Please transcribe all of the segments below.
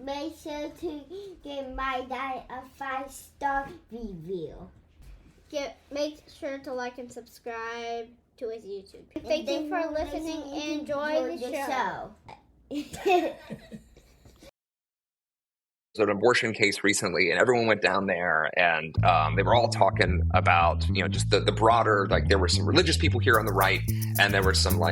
make sure to give my dad a 5-star review. Make sure to like and subscribe to his YouTube. Thank you for listening and enjoy the show. An abortion case recently, and everyone went down there, and they were all talking about, just the broader, like, there were some religious people here on the right, and there were some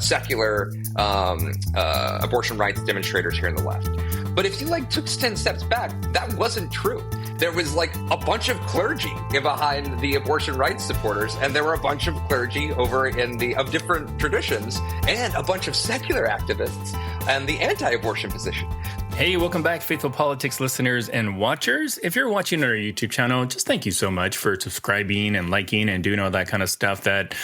secular abortion rights demonstrators here on the left. But if you took 10 steps back, that wasn't true. There was a bunch of clergy behind the abortion rights supporters, and there were a bunch of clergy over of different traditions, and a bunch of secular activists and the anti-abortion position. Hey, welcome back, Faithful Politics listeners and watchers. If you're watching our YouTube channel, just thank you so much for subscribing and liking and doing all that kind of stuff that,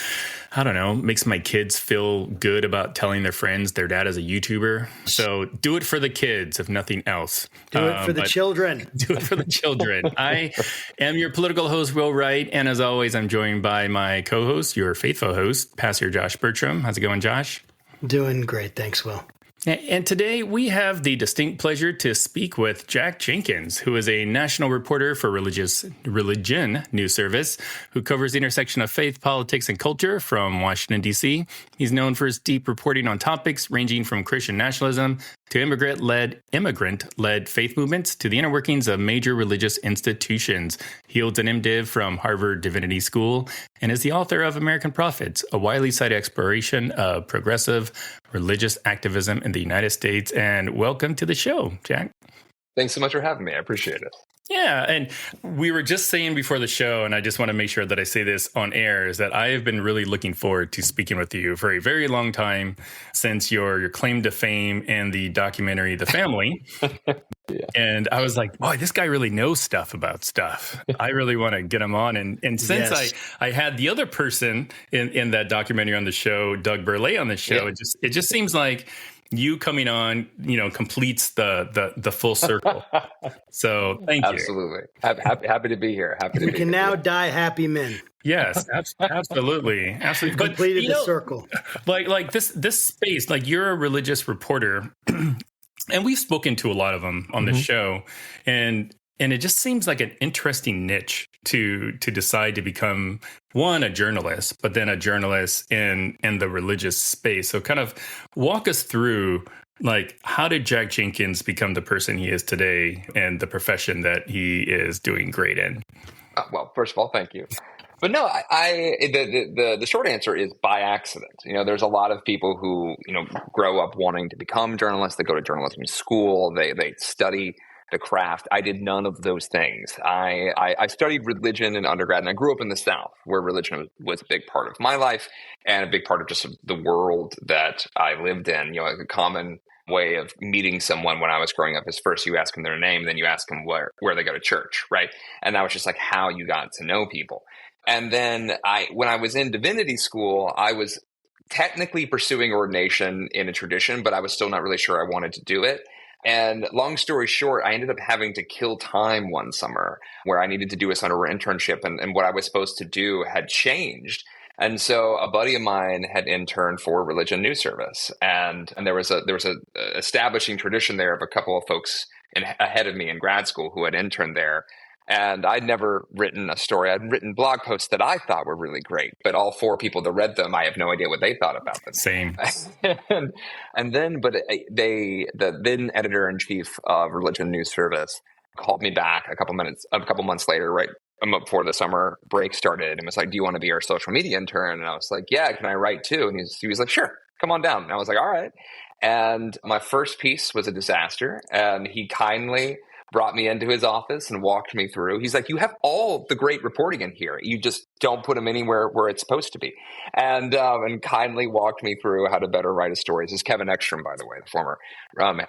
I don't know, makes my kids feel good about telling their friends their dad is a YouTuber. So do it for the kids, if nothing else. Do it for the children. Do it for the children. I am your political host, Will Wright. And as always, I'm joined by my co-host, your faithful host, Pastor Josh Bertram. How's it going, Josh? Doing great. Thanks, Will. And today we have the distinct pleasure to speak with Jack Jenkins, who is a national reporter for Religion News Service, who covers the intersection of faith, politics, and culture from Washington, D.C. He's known for his deep reporting on topics ranging from Christian nationalism to immigrant-led faith movements to the inner workings of major religious institutions. He holds an MDiv from Harvard Divinity School and is the author of American Prophets, a widely cited exploration of progressive religious activism in the United States. And welcome to the show, Jack. Thanks so much for having me. I appreciate it. Yeah, and we were just saying before the show, and I just want to make sure that I say this on air, is that I have been really looking forward to speaking with you for a very long time since your claim to fame in the documentary The Family. Yeah. And I was like, boy, this guy really knows stuff about stuff. I really want to get him on. And since yes. I had the other person in that documentary on the show, Doug Burleigh, on the show, yeah. it just seems like you coming on, completes the full circle. So thank you. Absolutely. Happy to be here. We can now die happy men. Yes, absolutely. Absolutely. But, completed the circle. Like this space, you're a religious reporter and we've spoken to a lot of them on the show, and it just seems like an interesting niche to decide to become, one, a journalist, but then a journalist in the religious space. So kind of walk us through, how did Jack Jenkins become the person he is today and the profession that he is doing great in? Well, first of all, thank you. But no, the short answer is by accident. There's a lot of people who, grow up wanting to become journalists. They go to journalism school. They study the craft. I did none of those things. I studied religion in undergrad, and I grew up in the South, where religion was a big part of my life and a big part of just the world that I lived in. A common way of meeting someone when I was growing up is first you ask them their name, then you ask them where they go to church, right? And that was just how you got to know people. And then when I was in divinity school, I was technically pursuing ordination in a tradition, but I was still not really sure I wanted to do it. And long story short, I ended up having to kill time one summer where I needed to do a summer internship, and what I was supposed to do had changed. And so a buddy of mine had interned for Religion News Service, and there was a establishing tradition there of a couple of folks ahead of me in grad school who had interned there. And I'd never written a story. I'd written blog posts that I thought were really great, but all four people that read them, I have no idea what they thought about them. Same. and then the then editor-in-chief of Religion News Service called me back a couple months later, right before the summer break started, and was like, "Do you want to be our social media intern?" And I was like, "Yeah, can I write too?" And he was like, "Sure, come on down." And I was like, "All right." And my first piece was a disaster, and he kindly brought me into his office and walked me through. He's like, "You have all the great reporting in here. You just don't put them anywhere where it's supposed to be." And kindly walked me through how to better write a story. This is Kevin Ekstrom, by the way, the former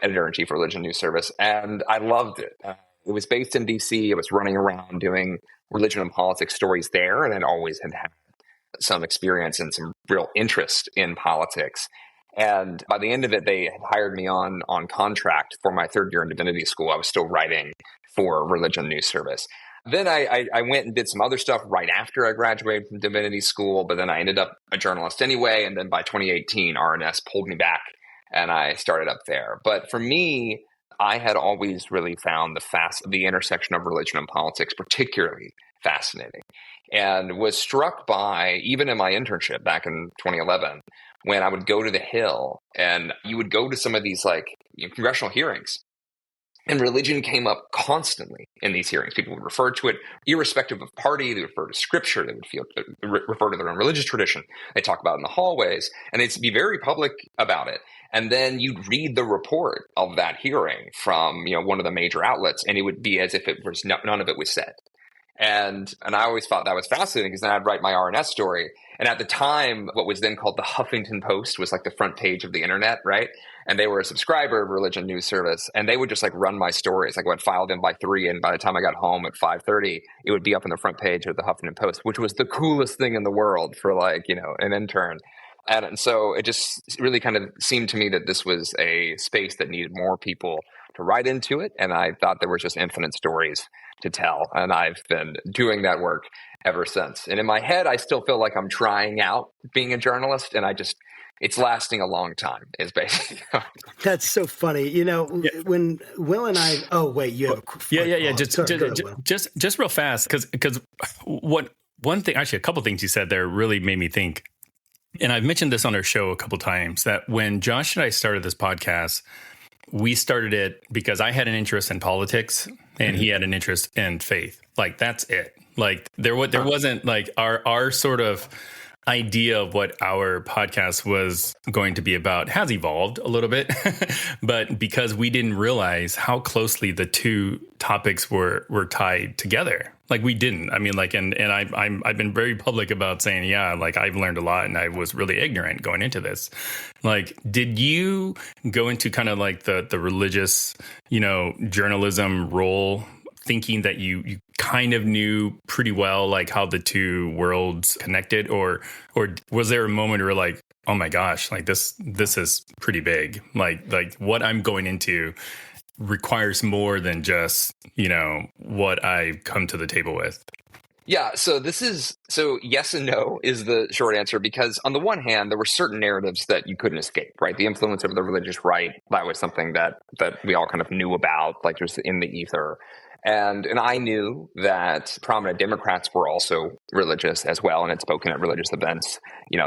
editor-in-chief of Religion News Service. And I loved it. It was based in D.C. I was running around doing religion and politics stories there, and I always had some experience and some real interest in politics. And by the end of it, they had hired me on contract for my third year in divinity school. I was still writing for Religion News Service. Then I went and did some other stuff right after I graduated from divinity school, but then I ended up a journalist anyway. And then by 2018, RNS pulled me back and I started up there. But for me, I had always really found the intersection of religion and politics particularly fascinating, and was struck by, even in my internship back in 2011, when I would go to the Hill and you would go to some of these congressional hearings. And religion came up constantly in these hearings. People would refer to it irrespective of party. They would refer to scripture. They would refer to their own religious tradition. They talk about it in the hallways, and they'd be very public about it. And then you'd read the report of that hearing from one of the major outlets, and it would be as if it was none of it was said. And I always thought that was fascinating, because then I'd write my RNS story. And at the time, what was then called the Huffington Post was like the front page of the internet, right? And they were a subscriber of Religion News Service, and they would just run my stories. I would file them by 3, and by the time I got home at 5:30, it would be up on the front page of the Huffington Post, which was the coolest thing in the world for an intern. And so it just really kind of seemed to me that this was a space that needed more people to write into it. And I thought there was just infinite stories to tell. And I've been doing that work ever since. And in my head, I still feel like I'm trying out being a journalist, and it's lasting a long time, is basically. That's so funny. When Will and I, you have a yeah. Just real fast, because one thing, actually a couple things you said there really made me think. And I've mentioned this on our show a couple times, that when Josh and I started this podcast, we started it because I had an interest in politics and he had an interest in faith. That's it. There wasn't our sort of idea of what our podcast was going to be about has evolved a little bit, but because we didn't realize how closely the two topics were tied together. We didn't. I mean, and I've been very public about saying, I've learned a lot, and I was really ignorant going into this. Did you go into kind of the religious, journalism role, thinking that you kind of knew pretty well how the two worlds connected, or was there a moment where oh my gosh, this is pretty big, what I'm going into requires more than just what I come to the table with? Yeah, so yes and no is the short answer, because on the one hand, there were certain narratives that you couldn't escape, right? The influence of the religious right, that was something that we all kind of knew about, just in the ether. And I knew that prominent Democrats were also religious as well, and had spoken at religious events.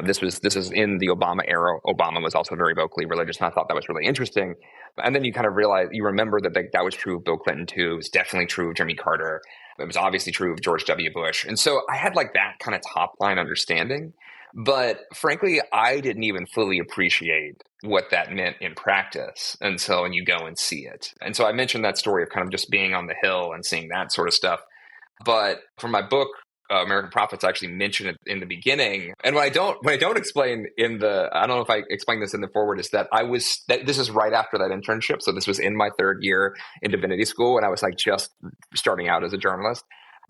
This was in the Obama era. Obama was also very vocally religious, and I thought that was really interesting. And then you kind of realize, you remember that was true of Bill Clinton too. It was definitely true of Jimmy Carter. It was obviously true of George W. Bush. And so I had that kind of top line understanding. But frankly, I didn't even fully appreciate what that meant in practice until you go and see it. And so I mentioned that story of kind of just being on the Hill and seeing that sort of stuff. But for my book, American Prophets, I actually mention it in the beginning. And what I don't explain I don't know if I explained this in the forward, is that this is right after that internship. So this was in my 3rd year in divinity school, and I was just starting out as a journalist.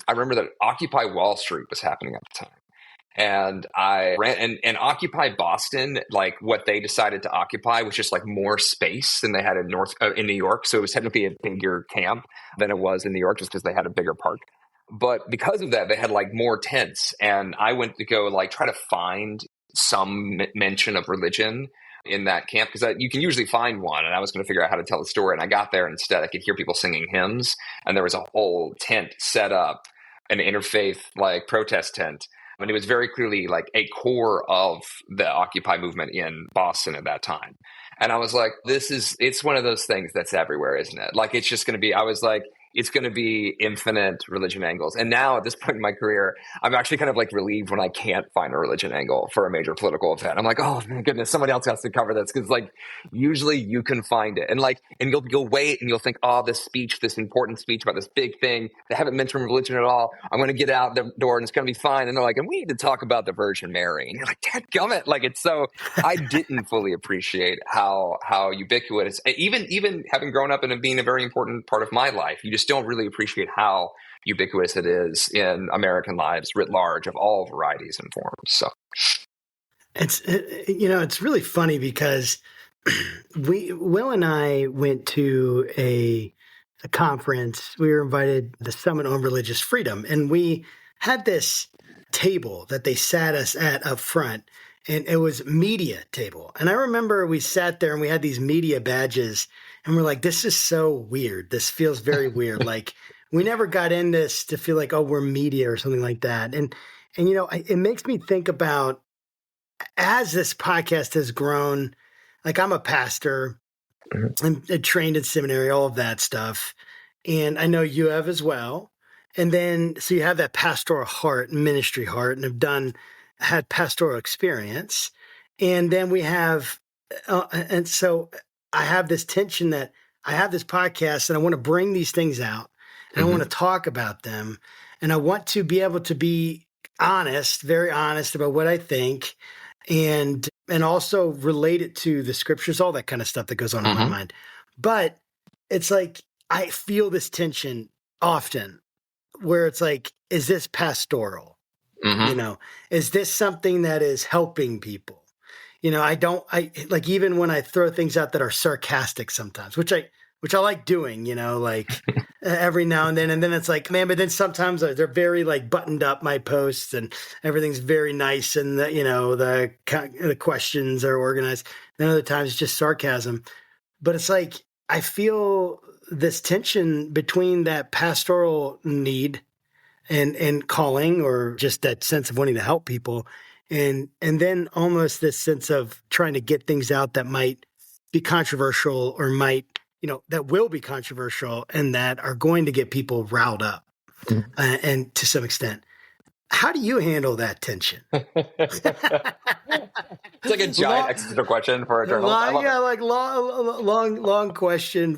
I remember that Occupy Wall Street was happening at the time. And I ran and Occupy Boston, what they decided to occupy was just more space than they had in New York. So it was technically a bigger camp than it was in New York, just because they had a bigger park. But because of that, they had more tents. And I went to go try to find some mention of religion in that camp, because you can usually find one. And I was going to figure out how to tell the story. And I got there, and instead I could hear people singing hymns. And there was a whole tent set up, an interfaith protest tent. And it was very clearly a core of the Occupy movement in Boston at that time. And I was like, it's one of those things that's everywhere, isn't it? It's just going to be, I was like, it's going to be infinite religion angles. And now at this point in my career, I'm actually kind of relieved when I can't find a religion angle for a major political event. I'm like, oh my goodness, somebody else has to cover this, because usually you can find it. And and you'll wait and you'll think, oh, this important speech about this big thing, they haven't mentioned religion at all. I'm going to get out the door and it's going to be fine. And they're like, and we need to talk about the Virgin Mary. And you're like, dadgummit. It's so, I didn't fully appreciate how ubiquitous, even having grown up and it being a very important part of my life, you just don't really appreciate how ubiquitous it is in American lives writ large, of all varieties and forms. So it's really funny, because Will and I went to a conference. We were invited to the Summit on Religious Freedom, and we had this table that they sat us at up front. and it was media table. And I remember we sat there and we had these media badges and we're like, this is so weird. This feels very weird. Like we never got in this to feel like, oh, we're media or something like that. And it makes me think about as this podcast has grown, like I'm a pastor, I'm trained in seminary, all of that stuff. And I know you have as well. And then, so you have that pastoral heart, ministry heart, and have had pastoral experience. And then we have, and so I have this tension that I have this podcast and I want to bring these things out and I want to talk about them. And I want to be able to be honest, very honest about what I think and also relate it to the scriptures, all that kind of stuff that goes on in my mind. But it's like, I feel this tension often where it's like, is this pastoral? Is this something that is helping people? I like, even when I throw things out that are sarcastic sometimes, which I like doing, like every now and then it's like, man, but then sometimes they're very like buttoned up, my posts, and everything's very nice. And the questions are organized. Then other times it's just sarcasm, but it's like, I feel this tension between that pastoral need and calling, or just that sense of wanting to help people. And then almost this sense of trying to get things out that might be controversial or might, that will be controversial and that are going to get people riled up. And to some extent, how do you handle that tension? It's like a giant existential question for a journalist. Long question,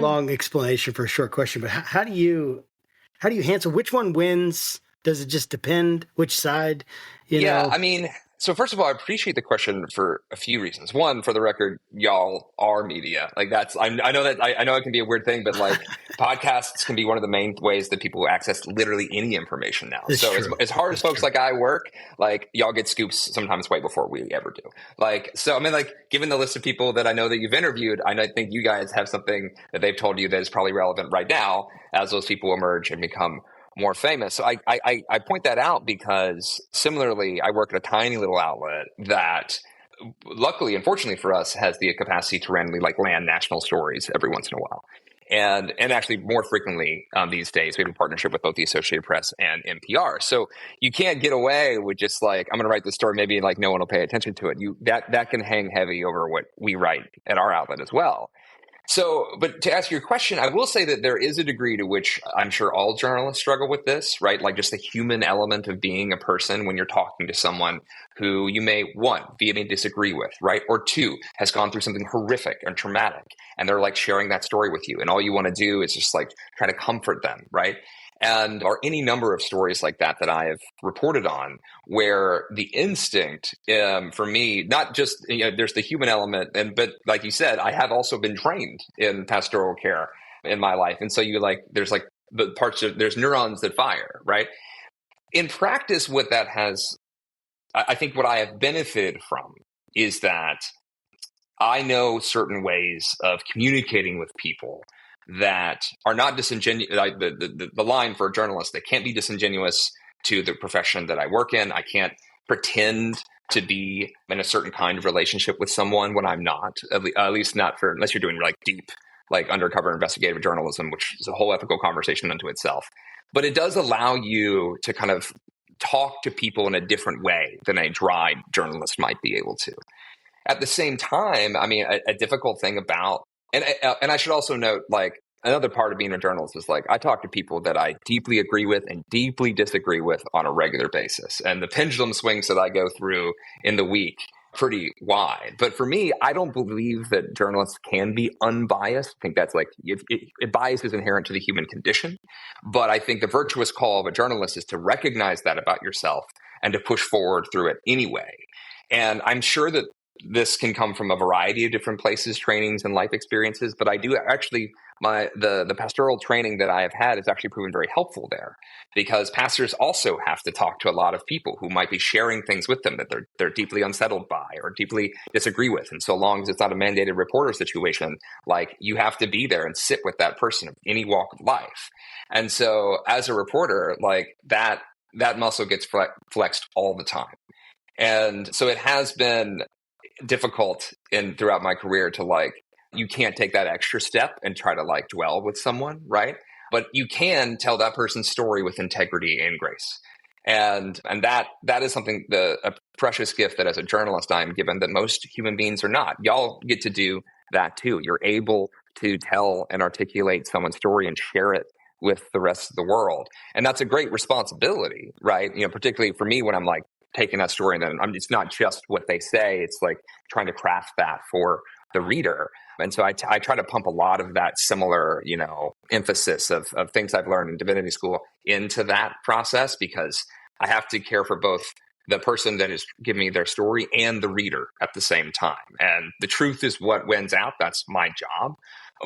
long explanation for a short question. But how do you handle? Which one wins? Does it just depend? Which side? I mean, so first of all, I appreciate the question for a few reasons. One, for the record, y'all are media. Like I know it can be a weird thing, but like podcasts can be one of the main ways that people access literally any information now. It's so true. as hard as folks like I work, like y'all get scoops sometimes way before we ever do. Like, so I mean, like given the list of people that I know that you've interviewed, I think you guys have something that they've told you that is probably relevant right now as those people emerge and become more famous. So I point that out because similarly, I work at a tiny little outlet that luckily, unfortunately for us, has the capacity to randomly like land national stories every once in a while. And actually more frequently these days, we have a partnership with both the Associated Press and NPR. So you can't get away with just like, I'm going to write this story, maybe like no one will pay attention to it. That can hang heavy over what we write at our outlet as well. So, but to answer your question, I will say that there is a degree to which I'm sure all journalists struggle with this, right? Like just the human element of being a person when you're talking to someone who you may, one, vehemently disagree with, right? Or two, has gone through something horrific and traumatic, and they're like sharing that story with you. And all you want to do is just like try to comfort them, right? And or any number of stories like that I have reported on, where the instinct for me, not just there's the human element, but like you said, I have also been trained in pastoral care in my life, and so there's like the parts of there's neurons that fire, right? In practice, what that has, I think, what I have benefited from is that I know certain ways of communicating with people that are not disingenuous. Like the line for a journalist, they can't be disingenuous to the profession that I work in. I can't pretend to be in a certain kind of relationship with someone when I'm not, at least not unless you're doing like deep, like undercover investigative journalism, which is a whole ethical conversation unto itself. But it does allow you to kind of talk to people in a different way than a dry journalist might be able to. At the same time, I mean, a difficult thing about, and I should also note, like, another part of being a journalist is like, I talk to people that I deeply agree with and deeply disagree with on a regular basis. And the pendulum swings that I go through in the week pretty wide. But for me, I don't believe that journalists can be unbiased. I think that's like, bias is inherent to the human condition. But I think the virtuous call of a journalist is to recognize that about yourself and to push forward through it anyway. And I'm sure that this can come from a variety of different places, trainings and life experiences, but I do actually, the pastoral training that I have had has actually proven very helpful there, because pastors also have to talk to a lot of people who might be sharing things with them that they're deeply unsettled by or deeply disagree with. And so long as it's not a mandated reporter situation, like, you have to be there and sit with that person of any walk of life. And so as a reporter, like that muscle gets flexed all the time. And so it has been difficult throughout my career to like, you can't take that extra step and try to like dwell with someone, right? But you can tell that person's story with integrity and grace. And that is something, a precious gift that as a journalist I'm given that most human beings are not. Y'all get to do that too. You're able to tell and articulate someone's story and share it with the rest of the world. And that's a great responsibility, right? Particularly for me when I'm like taking that story and then it's not just what they say, it's like trying to craft that for the reader. And so I try to pump a lot of that similar, emphasis of things I've learned in divinity school into that process, because I have to care for both the person that is giving me their story and the reader at the same time. And the truth is what wins out. That's my job.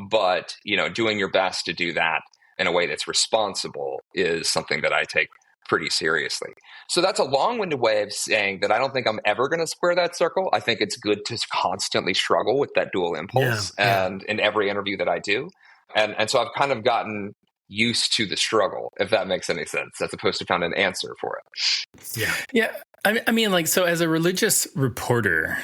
But, doing your best to do that in a way that's responsible is something that I take pretty seriously. So that's a long-winded way of saying that I don't think I'm ever going to square that circle. I think it's good to constantly struggle with that dual impulse and in every interview that I do. And so I've kind of gotten used to the struggle, if that makes any sense, as opposed to found an answer for it. Yeah. I mean, like, so as a religious reporter,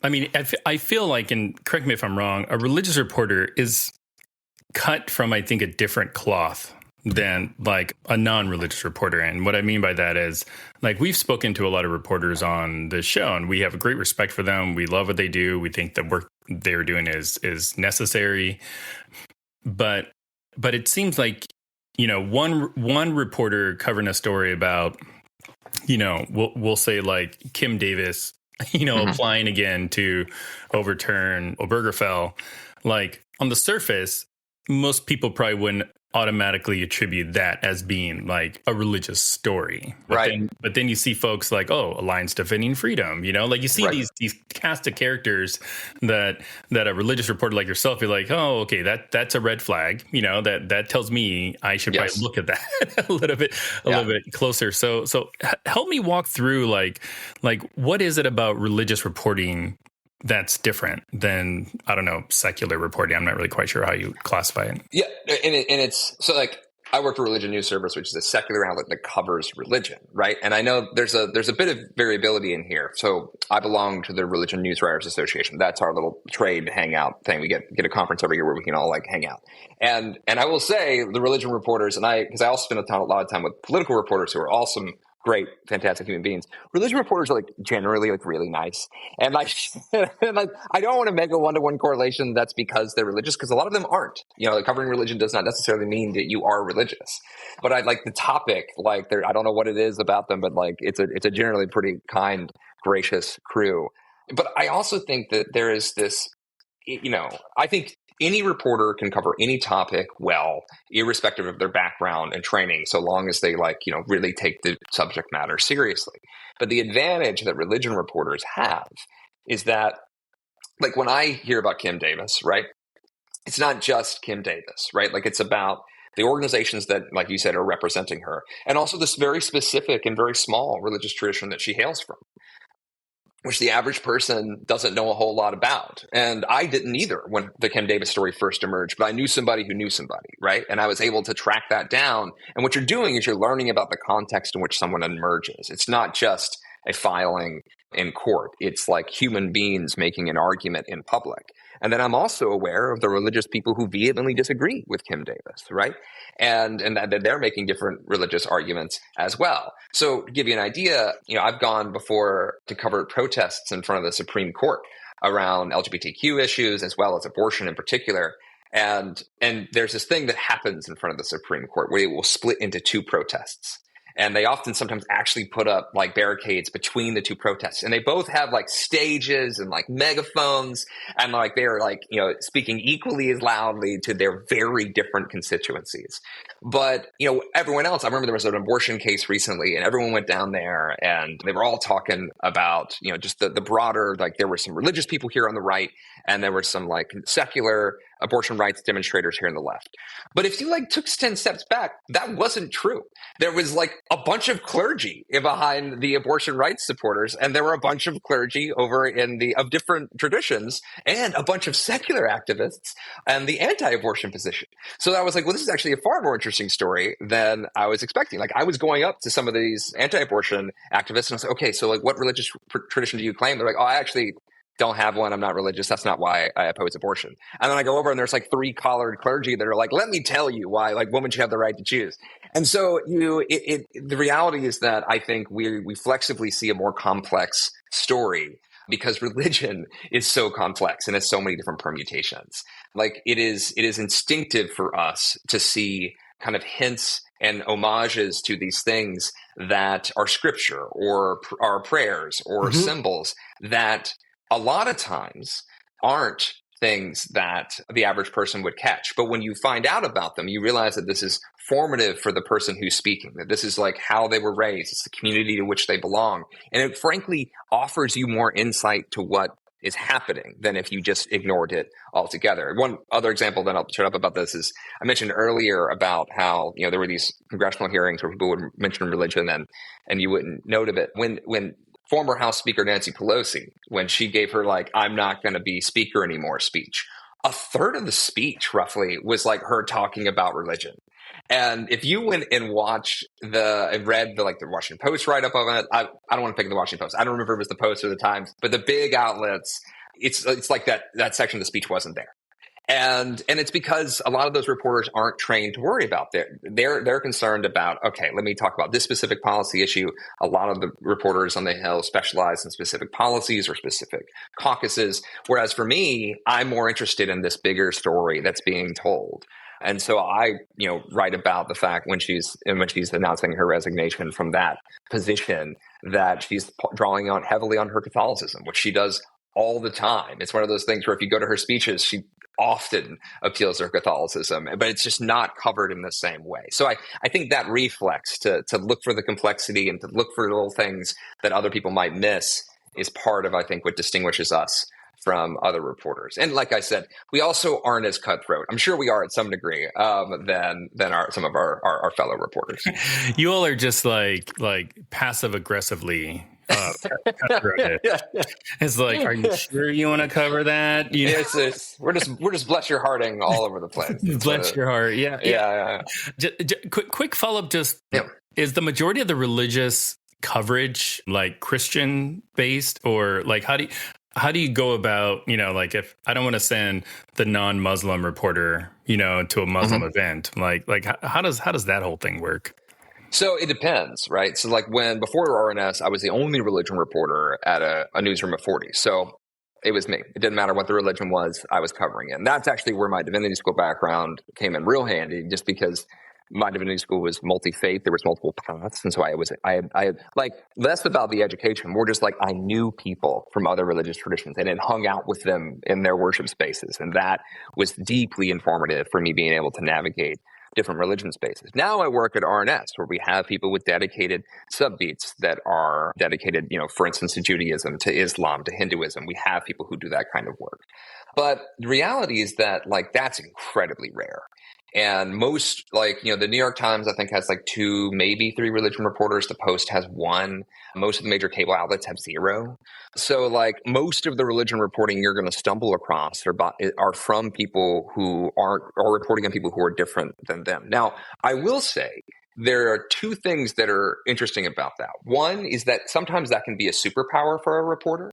I mean, I feel like, and correct me if I'm wrong, a religious reporter is cut from, I think, a different cloth than like a non-religious reporter. And what I mean by that is, like, we've spoken to a lot of reporters on this show and we have a great respect for them. We love what they do. We think the work they're doing is necessary. But it seems like, one reporter covering a story about, we'll say like Kim Davis, applying again to overturn Obergefell, like on the surface, most people probably wouldn't automatically attribute that as being like a religious story. But then you see folks like, Alliance Defending Freedom, like you see these cast of characters that a religious reporter like yourself be like, oh, okay, that's a red flag, that tells me I should probably look at that a little bit closer. So help me walk through like what is it about religious reporting that's different than, I don't know, secular reporting? I'm not really quite sure how you classify it. Yeah. And it's so like, I work for Religion News Service, which is a secular outlet that covers religion, right? And I know there's a bit of variability in here. So I belong to the Religion News Writers Association. That's our little trade hangout thing. We get a conference every year where we can all like hang out. And I will say the religion reporters, because I also spend a lot of time with political reporters who are awesome, great, fantastic human beings. Religion reporters are like generally like really nice. And like, I don't want to make a one-to-one correlation that's because they're religious, because a lot of them aren't. Covering religion does not necessarily mean that you are religious. But I like the topic, like I don't know what it is about them, but like it's a generally pretty kind, gracious crew. But I also think that there is this, I think any reporter can cover any topic well, irrespective of their background and training, so long as they really take the subject matter seriously. But the advantage that religion reporters have is that, like, when I hear about Kim Davis, right, it's not just Kim Davis, right? Like, it's about the organizations that, like you said, are representing her, and also this very specific and very small religious tradition that she hails from, which the average person doesn't know a whole lot about. And I didn't either when the Kim Davis story first emerged, but I knew somebody who knew somebody, right? And I was able to track that down. And what you're doing is you're learning about the context in which someone emerges. It's not just a filing in court. It's like human beings making an argument in public. And then I'm also aware of the religious people who vehemently disagree with Kim Davis, right? And that they're making different religious arguments as well. So to give you an idea, I've gone before to cover protests in front of the Supreme Court around LGBTQ issues, as well as abortion in particular. And there's this thing that happens in front of the Supreme Court where it will split into two protests. And they often sometimes actually put up like barricades between the two protests. And they both have like stages and like megaphones, and like they're like, speaking equally as loudly to their very different constituencies. But, everyone else, I remember there was an abortion case recently and everyone went down there and they were all talking about, just the broader, like there were some religious people here on the right and there were some like secular abortion rights demonstrators here on the left. But if you took 10 steps back, that wasn't true. There was a bunch of clergy behind the abortion rights supporters, and there were a bunch of clergy over of different traditions, and a bunch of secular activists and the anti-abortion position. So I was like, well, this is actually a far more interesting story than I was expecting. I was going up to some of these anti-abortion activists, and I was like, okay, so what religious tradition do you claim? They're like, oh, I actually don't have one. I'm not religious. That's not why I oppose abortion. And then I go over and there's 3 collared clergy that are like, let me tell you why women should have the right to choose. And so the reality is that I think we flexibly see a more complex story because religion is so complex and has so many different permutations. It is instinctive for us to see kind of hints and homages to these things that are scripture or are prayers or symbols that a lot of times aren't things that the average person would catch. But when you find out about them, you realize that this is formative for the person who's speaking, that this is how they were raised. It's the community to which they belong. And it frankly offers you more insight to what is happening than if you just ignored it altogether. One other example that I'll shut up about this is I mentioned earlier about how, there were these congressional hearings where people would mention religion and you wouldn't note of it. When former House Speaker Nancy Pelosi, when she gave her I'm not going to be speaker anymore speech, a third of the speech roughly was her talking about religion. And if you went and read the Washington Post write up of it, I don't want to pick the Washington Post. I don't remember if it was the Post or the Times, but the big outlets, it's like that section of the speech wasn't there. And it's because a lot of those reporters aren't trained to worry about that. They're concerned about, okay, let me talk about this specific policy issue. A lot of the reporters on the Hill specialize in specific policies or specific caucuses. Whereas for me, I'm more interested in this bigger story that's being told. And so I, write about the fact when she's announcing her resignation from that position that she's drawing on heavily on her Catholicism, which she does all the time. It's one of those things where if you go to her speeches, she often appeals to her Catholicism, but it's just not covered in the same way. So I think that reflex to look for the complexity and to look for little things that other people might miss is part of, I think, what distinguishes us from other reporters. And like I said, we also aren't as cutthroat. I'm sure we are at some degree than some of our fellow reporters. You all are just passive aggressively cutthroat. Yeah. It's are you sure you want to cover that? We're just bless your hearting all over the place. Bless your heart. Yeah. Quick follow up. Is the majority of the religious coverage Christian based, or how do you go about, if I don't want to send the non-Muslim reporter, to a Muslim event, how does that whole thing work? So it depends, right? So before RNS, I was the only religion reporter at a newsroom of 40. So it was me. It didn't matter what the religion was, I was covering it. And that's actually where my divinity school background came in real handy, just because my divinity school was multi-faith. There was multiple paths. And so I had less about the education, more just I knew people from other religious traditions and had hung out with them in their worship spaces. And that was deeply informative for me being able to navigate different religion spaces. Now I work at RNS, where we have people with dedicated subbeats that are dedicated, for instance, to Judaism, to Islam, to Hinduism. We have people who do that kind of work. But the reality is that that's incredibly rare. And most, the New York Times, I think, has 2, maybe 3 religion reporters. The Post has 1. Most of the major cable outlets have 0. So, most of the religion reporting you're going to stumble across are from people who are reporting on people who are different than them. Now, I will say there are 2 things that are interesting about that. One is that sometimes that can be a superpower for a reporter,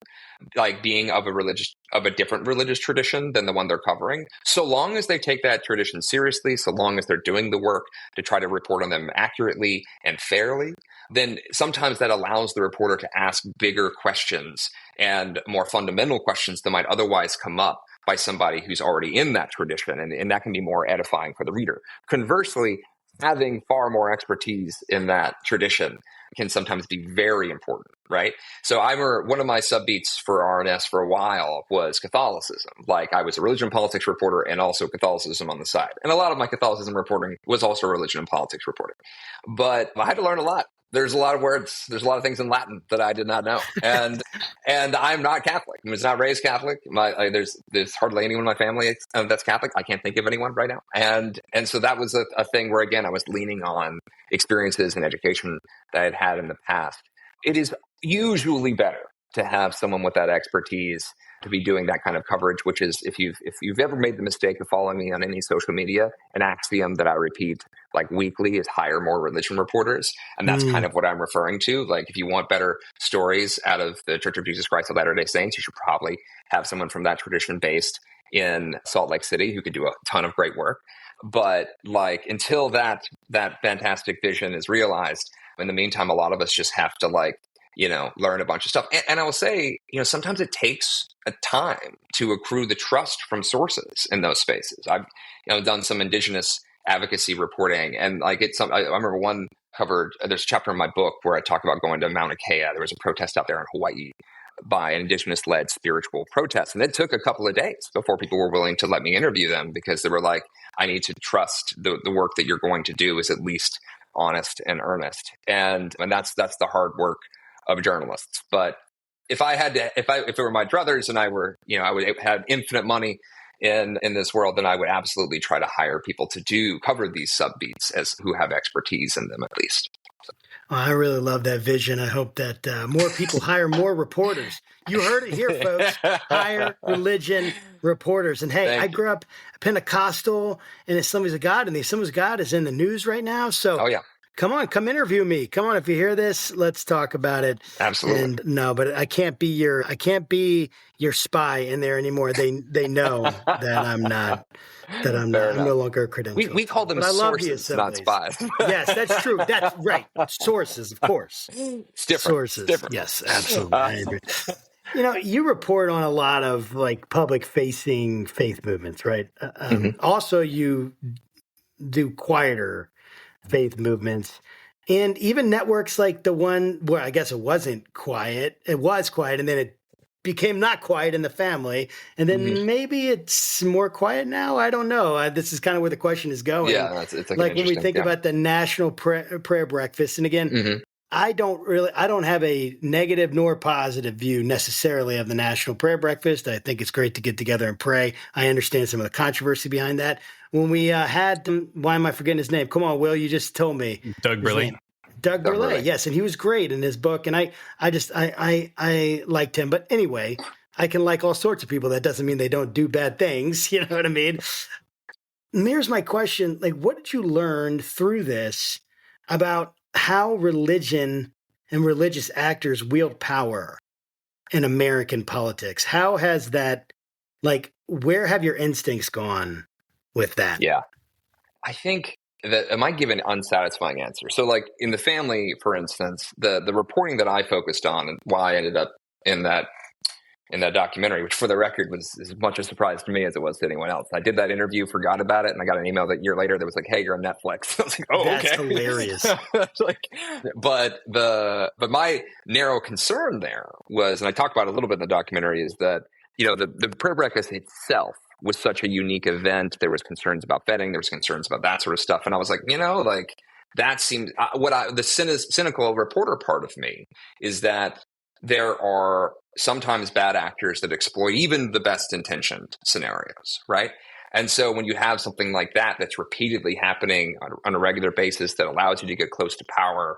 being of a different religious tradition than the one they're covering. So long as they take that tradition seriously, so long as they're doing the work to try to report on them accurately and fairly, then sometimes that allows the reporter to ask bigger questions and more fundamental questions that might otherwise come up by somebody who's already in that tradition. And that can be more edifying for the reader. Conversely, having far more expertise in that tradition can sometimes be very important, right? So one of my subbeats for RNS for a while was Catholicism. I was a religion and politics reporter and also Catholicism on the side. And a lot of my Catholicism reporting was also religion and politics reporting. But I had to learn a lot There's a lot of words. There's a lot of things in Latin that I did not know, and I'm not Catholic. I was not raised Catholic. There's hardly anyone in my family that's Catholic. I can't think of anyone right now, and so that was a thing where, again, I was leaning on experiences and education that I'd had in the past. It is usually better to have someone with that expertise to be doing that kind of coverage, which is, if you've ever made the mistake of following me on any social media, an axiom that I repeat like weekly is hire more religion reporters. And that's kind of what I'm referring to. Like, if you want better stories out of the Church of Jesus Christ of Latter-day Saints, you should probably have someone from that tradition based in Salt Lake City who could do a ton of great work. But like, until that fantastic vision is realized, in the meantime, a lot of us just have to learn a bunch of stuff. And I will say, sometimes it takes a time to accrue the trust from sources in those spaces. I've done some indigenous advocacy reporting, and I remember one covered, there's a chapter in my book where I talk about going to Mauna Kea. There was a protest out there in Hawaii by an indigenous-led spiritual protest. And it took a couple of days before people were willing to let me interview them, because they were like, I need to trust the work that you're going to do is at least honest and earnest. And that's the hard work of journalists. But if it were my druthers and I would have infinite money in this world, then I would absolutely try to hire people to cover these subbeats who have expertise in them, at least. Oh, I really love that vision. I hope that more people hire more reporters. You heard it here, folks. Hire religion reporters. And hey, I grew up Pentecostal and Assemblies of God, and the Assemblies of God is in the news right now. So oh, yeah. Come interview me. Come on, if you hear this, let's talk about it. Absolutely. And no, but I can't be your spy in there anymore. They know that I'm not. I'm no longer a credential. We call them sources, not spies. Yes, that's true. That's right. Sources, of course. It's different. Sources. It's different. Yes, absolutely. I agree. You report on a lot of public-facing faith movements, right? Also, you do quieter faith movements, and even networks like the one where I guess it wasn't quiet. It was quiet, and then it became not quiet in the family, and then maybe it's more quiet now. I don't know. This is kind of where the question is going. Yeah, it's like when we think about the National Prayer Breakfast, and again, I don't have a negative nor positive view necessarily of the National Prayer Breakfast. I think it's great to get together and pray. I understand some of the controversy behind that. When we had why am I forgetting his name? Come on, Will, you just told me. Doug Burley. Doug Burley, yes, and he was great in his book, and I liked him. But anyway, I can like all sorts of people. That doesn't mean they don't do bad things. You know what I mean? And here's my question: what did you learn through this about how religion and religious actors wield power in American politics? How has that, where have your instincts gone with that? Yeah, I think that I might give an unsatisfying answer. So in the family, for instance, the reporting that I focused on and why I ended up in that documentary, which for the record was as much a surprise to me as it was to anyone else. I did that interview, forgot about it, and I got an email that year later that was like, hey, you're on Netflix. I was like, oh, that's okay. hilarious. But my narrow concern there was, and I talk about it a little bit in the documentary, is that, the prayer breakfast itself was such a unique event. There was concerns about vetting. There was concerns about that sort of stuff. And I was like, that seems the cynical reporter part of me is that there are sometimes bad actors that exploit even the best intentioned scenarios, right? And so when you have something like that that's repeatedly happening on a regular basis that allows you to get close to power,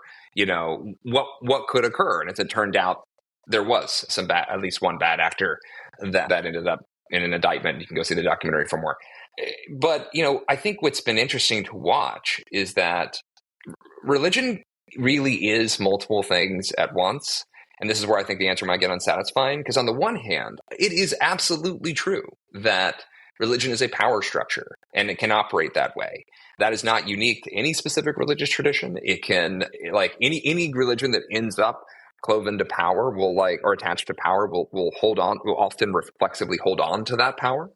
what could occur? And as it turned out, there was at least one bad actor that ended up in an indictment. You can go see the documentary for more. But, I think what's been interesting to watch is that religion really is multiple things at once. And this is where I think the answer might get unsatisfying, because on the one hand, it is absolutely true that religion is a power structure and it can operate that way. That is not unique to any specific religious tradition. It can, any religion that ends up cloven to power or attached to power will often reflexively hold on to that power.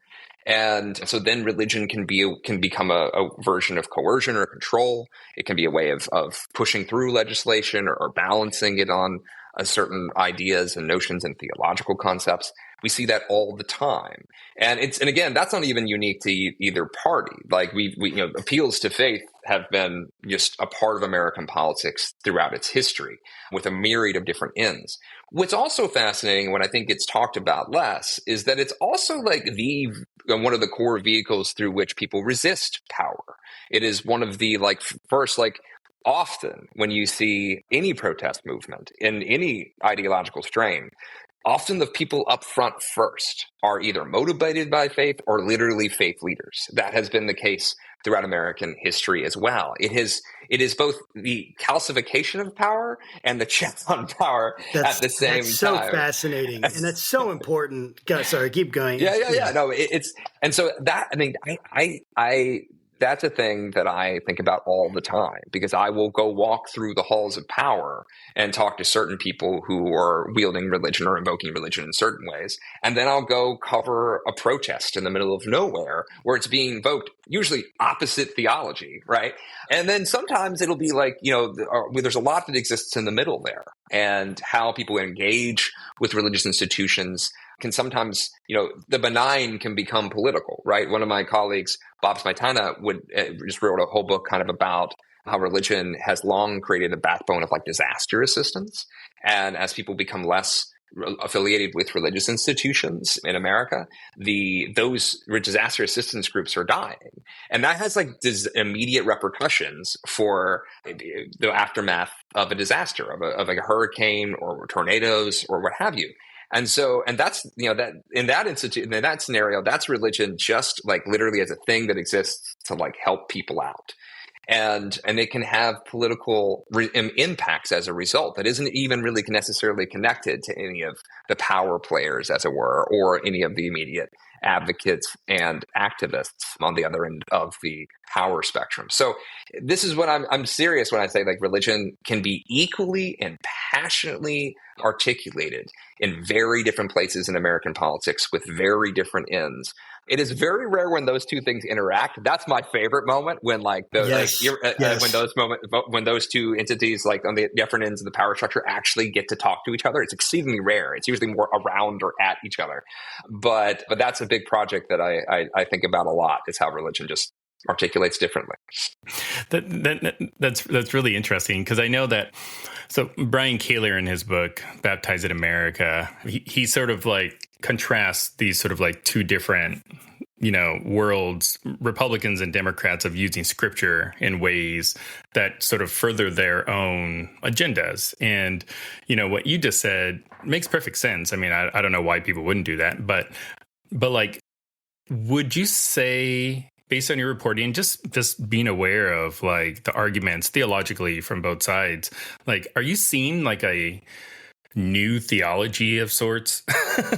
And so then religion can become a version of coercion or control. It can be a way of pushing through legislation or balancing it on certain ideas and notions and theological concepts. We see that all the time. And again, that's not even unique to either party. We appeals to faith have been just a part of American politics throughout its history with a myriad of different ends. What's also fascinating, when I think it's talked about less, is that it's also like one of the core vehicles through which people resist power. It is one of the often when you see any protest movement in any ideological strain, often the people up front first are either motivated by faith or literally faith leaders. That has been the case throughout American history as well. It is both the calcification of power and the check on power at the same time. That's so fascinating, and that's so important. Sorry, keep going. Yeah. No, and so that, I mean, I that's a thing that I think about all the time, because I will go walk through the halls of power and talk to certain people who are wielding religion or invoking religion in certain ways. And then I'll go cover a protest in the middle of nowhere where it's being invoked, usually opposite theology, right? And then sometimes it'll be like, there's a lot that exists in the middle there, and how people engage with religious institutions can sometimes, the benign can become political, right? One of my colleagues, Bob Smetana, just wrote a whole book kind of about how religion has long created a backbone of like disaster assistance. And as people become less affiliated with religious institutions in America, those disaster assistance groups are dying. And that has like immediate repercussions for the aftermath of a disaster, of a hurricane or tornadoes or what have you. And that's, that in that scenario, that's religion just like literally as a thing that exists to like help people out. And it can have political impacts as a result that isn't even really necessarily connected to any of the power players, as it were, or any of the immediate advocates and activists on the other end of the power spectrum. So this is what I'm serious when I say like religion can be equally and passionately articulated in very different places in American politics with very different ends. It is very rare when those two things interact. That's my favorite moment, when like when those two entities like on the different ends of the power structure actually get to talk to each other. It's exceedingly rare. It's usually more around or at each other. But that's a big project that I think about a lot, is how religion just articulates differently. That's really interesting, because I know that. So Brian Kaler in his book Baptized in America, he sort of like contrasts these sort of like two different worlds, Republicans and Democrats, of using scripture in ways that sort of further their own agendas. And what you just said makes perfect sense. I mean, I don't know why people wouldn't do that, but like, would you say, based on your reporting, just being aware of like the arguments theologically from both sides, like, are you seeing like a new theology of sorts?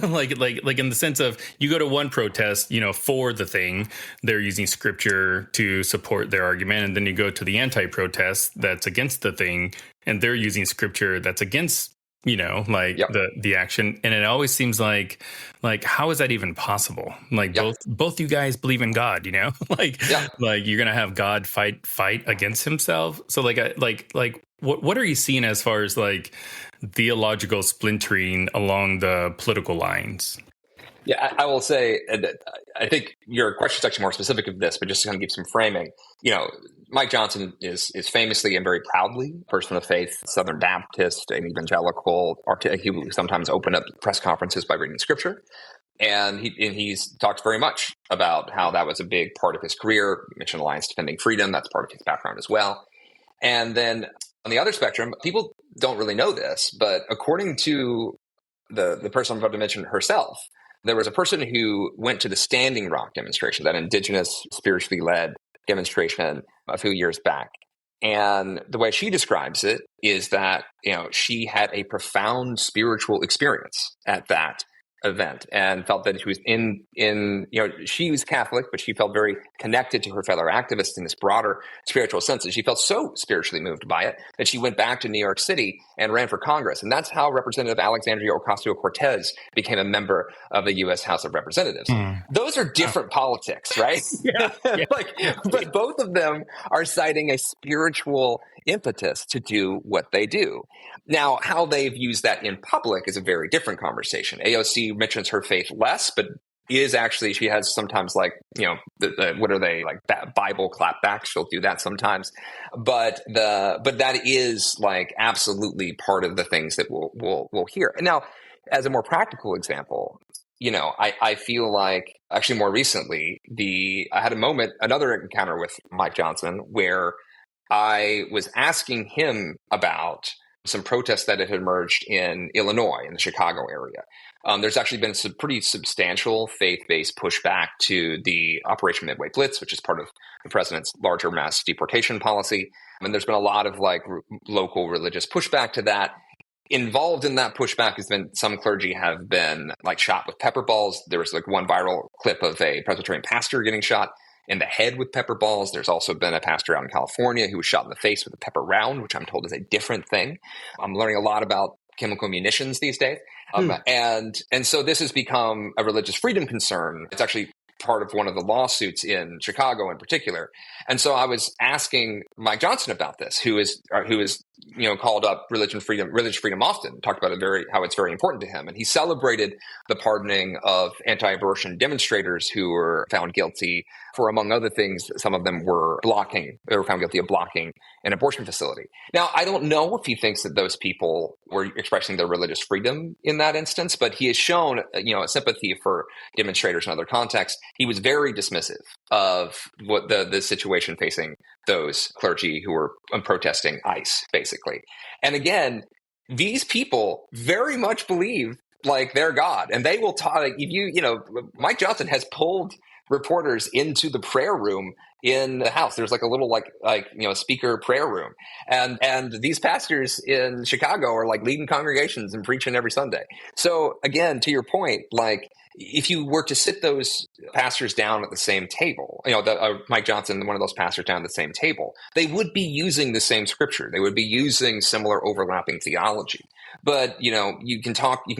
like in the sense of, you go to one protest, for the thing, they're using scripture to support their argument. And then you go to the anti-protest that's against the thing, and they're using scripture that's against, the action. And it always seems like, how is that even possible? Like both you guys believe in God, like you're going to have God fight against himself. So what are you seeing as far as like theological splintering along the political lines? Yeah, I will say, I think your question is actually more specific of this, but just to kind of give some framing, Mike Johnson is famously and very proudly a person of faith, Southern Baptist, an evangelical. He will sometimes open up press conferences by reading scripture. And he's talked very much about how that was a big part of his career. You mentioned Alliance Defending Freedom. That's part of his background as well. And then on the other spectrum, people don't really know this, but according to the person I'm about to mention herself, there was a person who went to the Standing Rock demonstration, that indigenous, spiritually led demonstration a few years back. And the way she describes it is that, she had a profound spiritual experience at that event, and felt that she was she was Catholic, but she felt very connected to her fellow activists in this broader spiritual sense. And she felt so spiritually moved by it that she went back to New York City and ran for Congress. And that's how Representative Alexandria Ocasio-Cortez became a member of the U.S. House of Representatives. Those are different politics, right? But both of them are citing a spiritual impetus to do what they do. Now, how they've used that in public is a very different conversation. AOC mentions her faith less, but is actually, she has sometimes like, what are they, like Bible clapbacks? She'll do that sometimes. But that is like absolutely part of the things that we'll hear. And now, as a more practical example, I feel like actually more recently, I had another encounter with Mike Johnson where I was asking him about some protests that had emerged in Illinois, in the Chicago area. There's actually been some pretty substantial faith-based pushback to the Operation Midway Blitz, which is part of the president's larger mass deportation policy. And there's been a lot of like local religious pushback to that. Involved in that pushback has been some clergy have been like shot with pepper balls. There was like one viral clip of a Presbyterian pastor getting shot in the head with pepper balls. There's also been a pastor out in California who was shot in the face with a pepper round, which I'm told is a different thing. I'm learning a lot about chemical munitions these days. And so this has become a religious freedom concern. It's actually part of one of the lawsuits in Chicago in particular. And so I was asking Mike Johnson about this, who is called up religious freedom often, talked about how it's very important to him. And he celebrated the pardoning of anti-abortion demonstrators who were found guilty for, among other things, some of them were found guilty of blocking an abortion facility. Now, I don't know if he thinks that those people were expressing their religious freedom in that instance, but he has shown, a sympathy for demonstrators in other contexts. He was very dismissive of what the situation facing those clergy who were protesting ICE, basically. And again, these people very much believe like their God, and they will talk. Like, Mike Johnson has pulled reporters into the prayer room in the house. There's like a little speaker prayer room, and these pastors in Chicago are like leading congregations and preaching every Sunday. So again, to your point, like if you were to sit those pastors down at the same table, Mike Johnson, one of those pastors down at the same table, they would be using the same scripture. They would be using similar overlapping theology. But, you can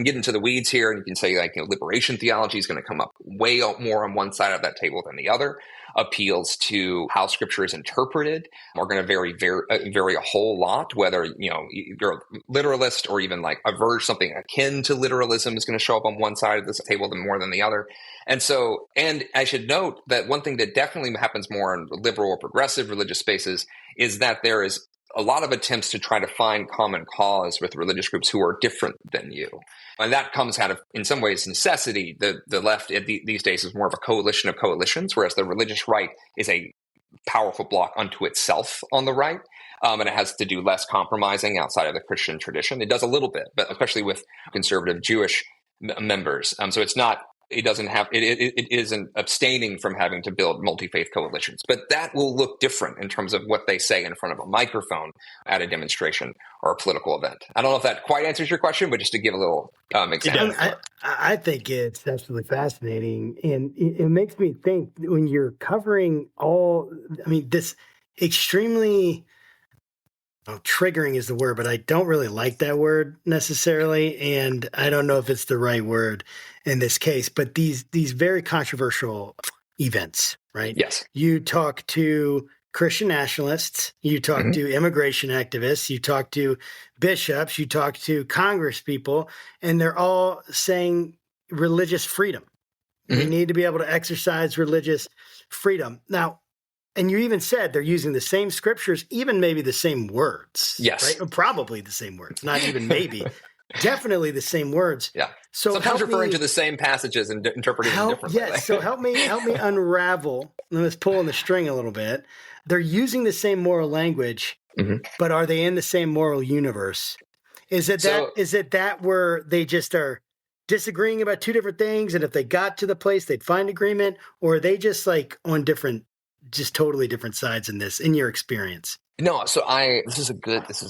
get into the weeds here, and you can say like, liberation theology is going to come up way more on one side of that table than the other. Appeals to how scripture is interpreted are going to vary a whole lot, whether, you're a literalist or even like something akin to literalism is going to show up on one side of this table more than the other. And I should note that one thing that definitely happens more in liberal or progressive religious spaces is that there is a lot of attempts to try to find common cause with religious groups who are different than you. And that comes out of, in some ways, necessity. The left these days is more of a coalition of coalitions, whereas the religious right is a powerful bloc unto itself on the right. And it has to do less compromising outside of the Christian tradition. It does a little bit, but especially with conservative Jewish members. So it isn't abstaining from having to build multi-faith coalitions, but that will look different in terms of what they say in front of a microphone at a demonstration or a political event. I don't know if that quite answers your question, but just to give a little example. I think it's absolutely fascinating. And it makes me think when you're covering this extremely triggering is the word, but I don't really like that word necessarily. And I don't know if it's the right word in this case, but these very controversial events, right? Yes. You talk to Christian nationalists, you talk to immigration activists, you talk to bishops, you talk to Congress people, and they're all saying religious freedom. We need to be able to exercise religious freedom. Now, and you even said they're using the same scriptures, even maybe the same words. Yes. Right? Or probably the same words, not even maybe. Definitely the same words. Yeah. So sometimes referring to the same passages and interpreting them differently. Yes. So help me unravel. Let's pull on the string a little bit. They're using the same moral language, but are they in the same moral universe? Is it that where they just are disagreeing about two different things, and if they got to the place they'd find agreement, or are they just like on just totally different sides in this, in your experience? No, so this is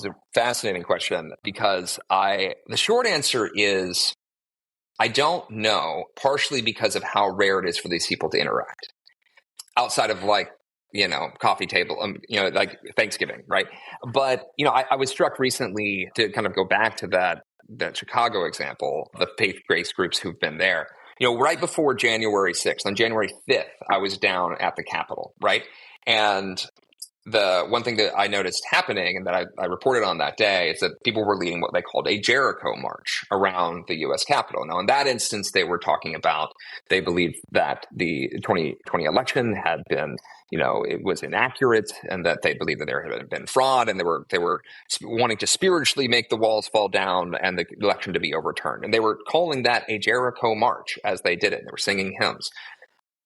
a fascinating question, because the short answer is I don't know, partially because of how rare it is for these people to interact outside of coffee table, like Thanksgiving, right? But, I was struck recently, to kind of go back to that Chicago example, the faith-based groups who've been there. Right before January 6th, on January 5th, I was down at the Capitol, right? And the one thing that I noticed happening and that I reported on that day is that people were leading what they called a Jericho march around the U.S. Capitol. Now, in that instance, they were talking about they believed that the 2020 election had been, it was inaccurate, and that they believed that there had been fraud, and they were wanting to spiritually make the walls fall down and the election to be overturned. And they were calling that a Jericho march as they did it. They were singing hymns.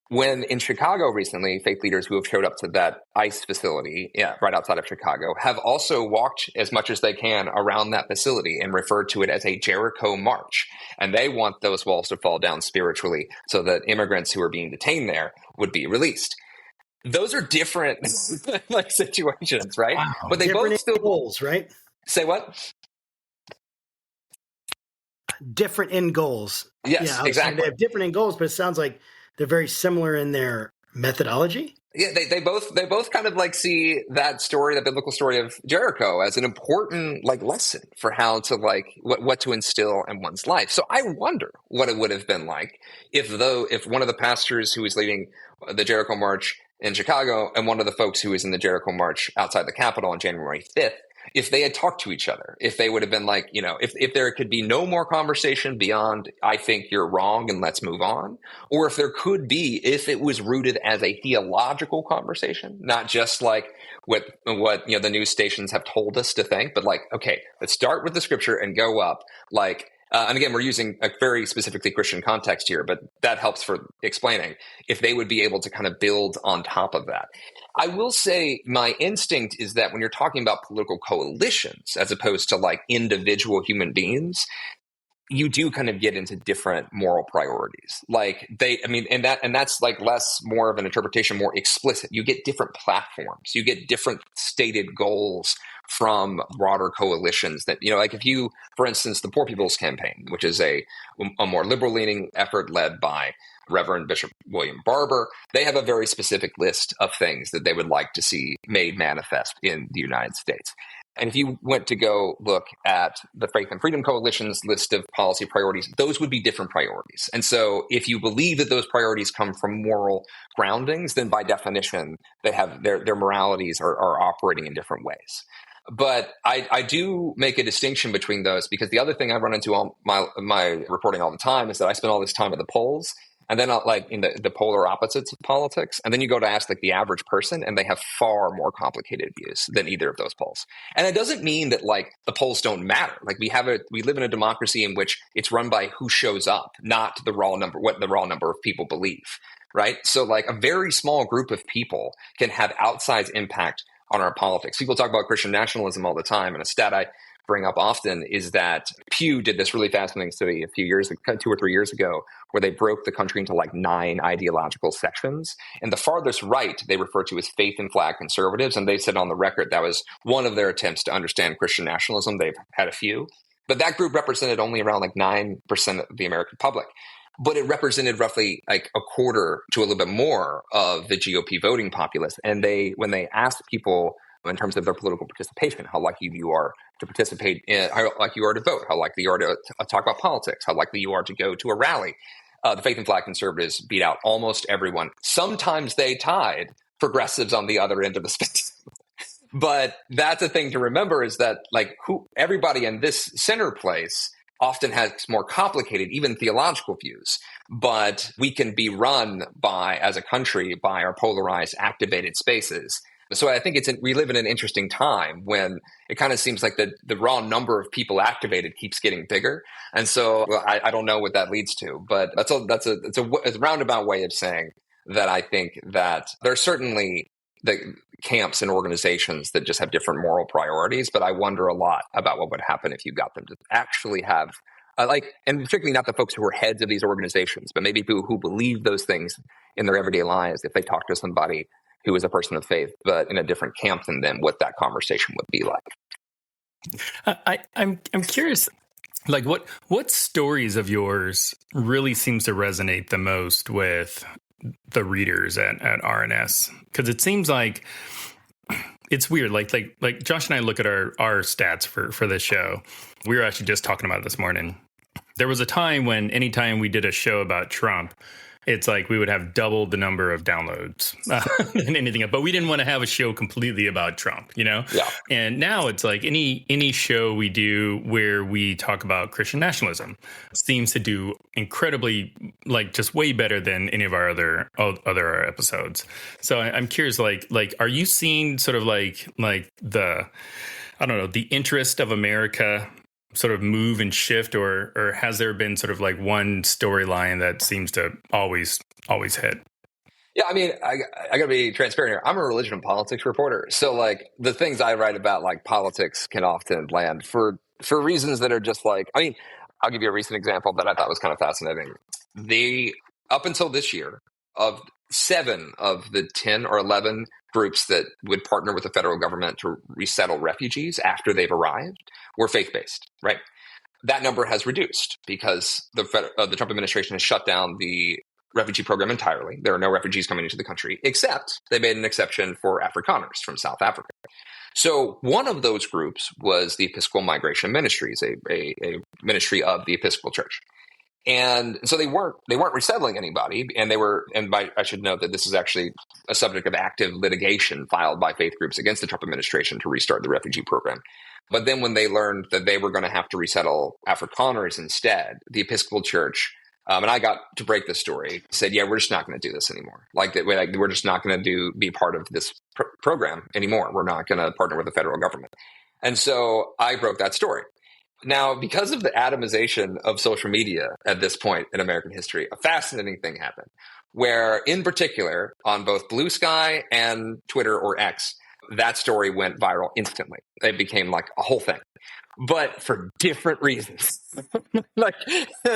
When in Chicago recently, faith leaders who have showed up to that ICE facility right outside of Chicago have also walked as much as they can around that facility and referred to it as a Jericho march. And they want those walls to fall down spiritually so that immigrants who are being detained there would be released. Those are different situations, right? Wow. But they different both still goals, right? Say what? Different end goals. Yes, exactly. They have different end goals, but it sounds like they're very similar in their methodology. Yeah, they both kind of see that story, that biblical story of Jericho, as an important lesson for how to what to instill in one's life. So I wonder what it would have been like if one of the pastors who was leading the Jericho March in Chicago and one of the folks who was in the Jericho March outside the Capitol on January 5th, if they had talked to each other, if they would have been if there could be no more conversation beyond, I think you're wrong and let's move on, or if there could be, if it was rooted as a theological conversation, not just what the news stations have told us to think, but okay, let's start with the scripture and go up and again, we're using a very specifically Christian context here, but that helps for explaining if they would be able to kind of build on top of that. I will say my instinct is that when you're talking about political coalitions, as opposed to individual human beings, you do kind of get into different moral priorities. That's less more of an interpretation, more explicit. You get different platforms, you get different stated goals from broader coalitions that, if you, for instance, the Poor People's Campaign, which is a more liberal leaning effort led by Reverend Bishop William Barber, they have a very specific list of things that they would like to see made manifest in the United States. And if you went to go look at the Faith and Freedom Coalition's list of policy priorities, those would be different priorities. And so if you believe that those priorities come from moral groundings, then by definition, they have their moralities are operating in different ways. But I do make a distinction between those, because the other thing I run into on my reporting all the time is that I spend all this time at the polls, and then in the polar opposites of politics. And then you go to ask the average person, and they have far more complicated views than either of those polls. And it doesn't mean that the polls don't matter. We live in a democracy in which it's run by who shows up, not what the raw number of people believe, right? So a very small group of people can have outsized impact on our politics. People talk about Christian nationalism all the time, and a stat I bring up often is that Pew did this really fascinating study a few years, 2 or 3 years ago, where they broke the country into 9 ideological sections. And the farthest right they refer to as faith and flag conservatives, and they said on the record that was one of their attempts to understand Christian nationalism. They've had a few, but that group represented only around 9% of the American public. But it represented roughly a quarter to a little bit more of the GOP voting populace. And when they asked people in terms of their political participation, how likely you are to participate how likely you are to vote, how likely you are to talk about politics, how likely you are to go to a rally, the Faith and Flag conservatives beat out almost everyone. Sometimes they tied progressives on the other end of the spectrum. But that's a thing to remember, is that everybody in this center place often has more complicated, even theological views, but we can be run as a country, by our polarized, activated spaces. So I think we live in an interesting time when it kind of seems like the raw number of people activated keeps getting bigger. And so I don't know what that leads to, but it's a roundabout way of saying that I think that there's certainly the camps and organizations that just have different moral priorities, but I wonder a lot about what would happen if you got them to actually have and particularly not the folks who are heads of these organizations, but maybe people who believe those things in their everyday lives. If they talk to somebody who is a person of faith, but in a different camp than them, what that conversation would be like. I'm curious, what stories of yours really seems to resonate the most with the readers at RNS? Because it seems like it's weird. Like Josh and I look at our stats for this show. We were actually just talking about it this morning. There was a time when anytime we did a show about Trump, it's like we would have double the number of downloads than anything. But we didn't want to have a show completely about Trump, Yeah. And now it's like any show we do where we talk about Christian nationalism seems to do incredibly, like, just way better than any of our other episodes. So I'm curious, like, are you seeing sort of like the, I don't know, the interest of America sort of move and shift, or has there been sort of like one storyline that seems to always hit? Yeah, I mean, I got to be transparent here. I'm a religion and politics reporter. So like the things I write about, like politics, can often land for reasons that are just like, I mean, I'll give you a recent example that I thought was kind of fascinating. Up until this year, of 7 of the 10 or 11 groups that would partner with the federal government to resettle refugees after they've arrived were faith-based, right? That number has reduced because the Trump administration has shut down the refugee program entirely. There are no refugees coming into the country, except they made an exception for Afrikaners from South Africa. So one of those groups was the Episcopal Migration Ministries, a ministry of the Episcopal Church. And so they weren't resettling anybody, I should note that this is actually a subject of active litigation filed by faith groups against the Trump administration to restart the refugee program. But then when they learned that they were going to have to resettle Afrikaners instead, the Episcopal Church, and I got to break this story, said, yeah, we're just not going to do this anymore. We're just not going to be part of this program anymore. We're not going to partner with the federal government. And so I broke that story. Now, because of the atomization of social media at this point in American history, a fascinating thing happened where, in particular, on both Blue Sky and Twitter or X, that story went viral instantly. It became like a whole thing, but for different reasons. Like